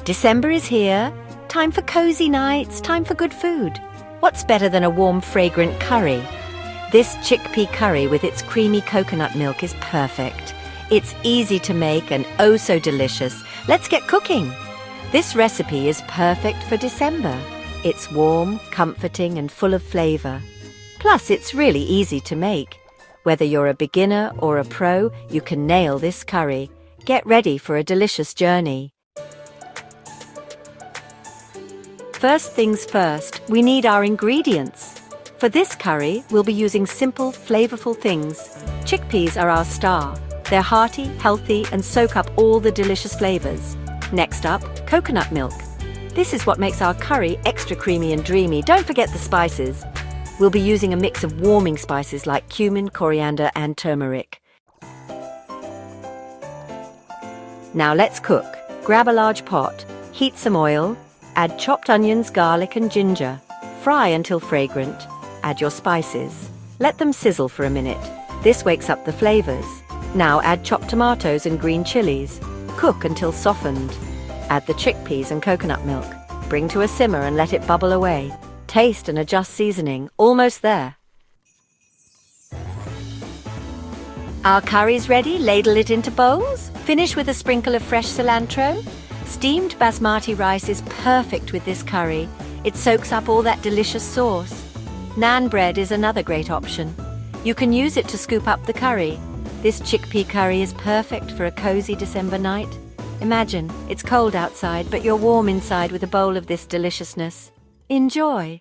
December is here. Time for cozy nights, time for good food. What's better than a warm, fragrant curry? This chickpea curry with its creamy coconut milk is perfect. It's easy to make and oh so delicious. Let's get cooking. This recipe is perfect for December. It's warm, comforting and full of flavor. Plus, it's really easy to make. Whether you're a beginner or a pro, you can nail this curry. Get ready for a delicious journey. First things first, we need our ingredients. For this curry, we'll be using simple, flavorful things. Chickpeas are our star. They're hearty, healthy, and soak up all the delicious flavors. Next up, coconut milk. This is what makes our curry extra creamy and dreamy. Don't forget the spices. We'll be using a mix of warming spices like cumin, coriander, and turmeric. Now let's cook. Grab a large pot, heat some oil, add chopped onions, garlic, and ginger. Fry until fragrant. Add your spices. Let them sizzle for a minute. This wakes up the flavors. Now add chopped tomatoes and green chilies. Cook until softened. Add the chickpeas and coconut milk. Bring to a simmer and let it bubble away. Taste and adjust seasoning. Almost there. Our curry's ready. Ladle it into bowls. Finish with a sprinkle of fresh cilantro. Steamed basmati rice is perfect with this curry. It soaks up all that delicious sauce. Naan bread is another great option. You can use it to scoop up the curry. This chickpea curry is perfect for a cozy December night. Imagine, it's cold outside, but you're warm inside with a bowl of this deliciousness. Enjoy!